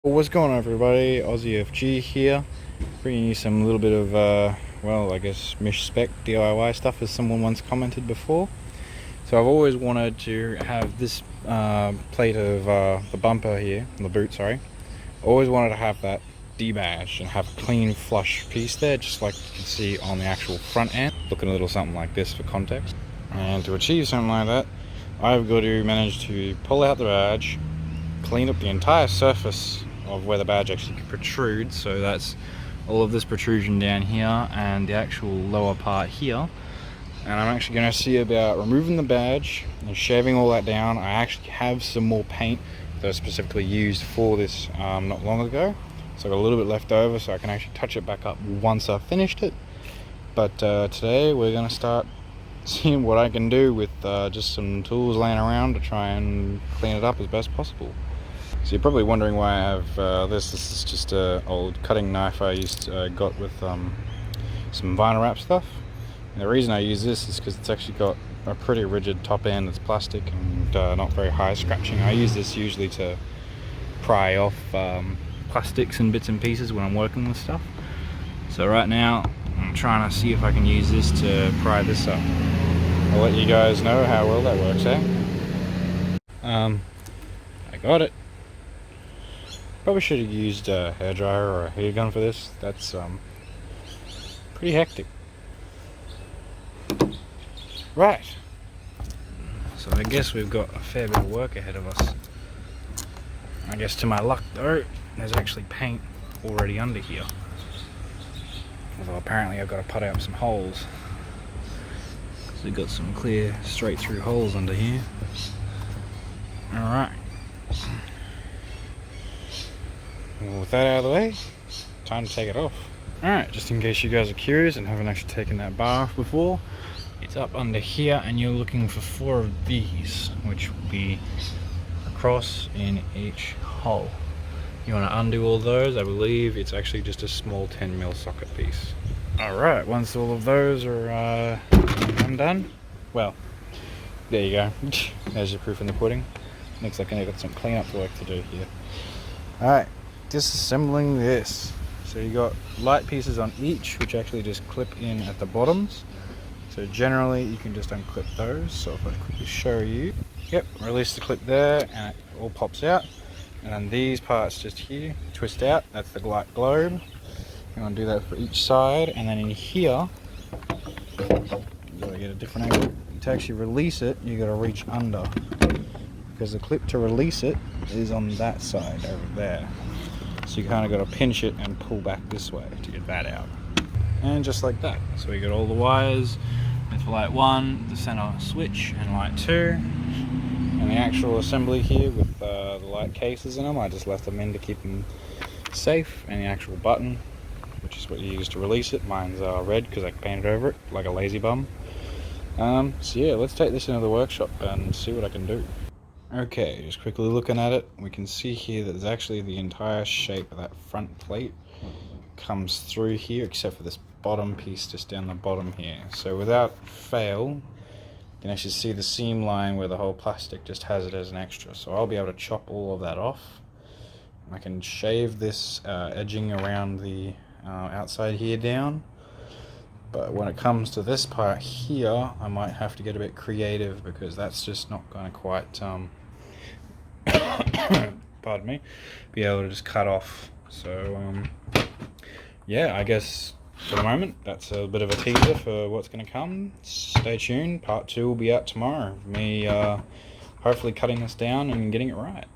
Well, what's going on, everybody? Aussie FG here, bringing you some little bit of well, I guess Mish spec DIY stuff, as someone once commented before. So I've always wanted to have this plate of the bumper here, the boot, sorry. Always wanted to have that debadged and have a clean flush piece there, just like you can see on the actual front end, looking a little something like this for context. And to achieve something like that, I've got to manage to pull out the badge, clean up the entire surface of where the badge actually protrudes, so that's all of this protrusion down here and the actual lower part here. And I'm actually going to see about removing the badge and shaving all that down. I actually have some more paint that I specifically used for this not long ago, so I've got a little bit left over, so I can actually touch it back up once I've finished it. But today we're going to start seeing what I can do with just some tools laying around to try and clean it up as best possible. So you're probably wondering why I have this. This is just an old cutting knife I got with some vinyl wrap stuff. And the reason I use this is because it's actually got a pretty rigid top end that's plastic and not very high scratching. I use this usually to pry off plastics and bits and pieces when I'm working with stuff. So right now I'm trying to see if I can use this to pry this up. I'll let you guys know how well that works out. I got it. Probably should have used a hairdryer or a heat gun for this. That's pretty hectic. Right. So I guess we've got a fair bit of work ahead of us. I guess to my luck though, there's actually paint already under here. Although apparently I've got to put out some holes. So we've got some clear straight through holes under here. Alright. Well, with that out of the way, time to take it off. Alright, just in case you guys are curious and haven't actually taken that bar off before, it's up under here and you're looking for 4 of these, which will be across in each hole. You want to undo all those. I believe it's actually just a small 10mm socket piece. Alright, once all of those are undone, well, there you go. There's your proof in the pudding. Looks like I've got some cleanup work to do here. Alright, disassembling this. So you got light pieces on each, which actually just clip in at the bottoms. So generally you can just unclip those. So if I quickly show you, yep, release the clip there and it all pops out. And then these parts just here twist out. That's the light globe. You want to do that for each side, and then in here you gotta get a different angle. To actually release it, you gotta reach under, because the clip to release it is on that side over there. So you kind of got to pinch it and pull back this way to get that out. And just like that. So we got all the wires with light 1, the center switch, and light 2. And the actual assembly here with the light cases in them, I just left them in to keep them safe. And the actual button, which is what you use to release it. Mine's red because I painted over it like a lazy bum. So yeah, let's take this into the workshop and see what I can do. Okay, just quickly looking at it, we can see here that there's actually the entire shape of that front plate comes through here, except for this bottom piece just down the bottom here. So without fail, you can actually see the seam line where the whole plastic just has it as an extra. So I'll be able to chop all of that off. I can shave this edging around the outside here down. But when it comes to this part here, I might have to get a bit creative, because that's just not going to quite, pardon me, be able to just cut off. So, yeah, I guess for the moment, that's a bit of a teaser for what's going to come. Stay tuned, part 2 will be out tomorrow. Me hopefully cutting this down and getting it right.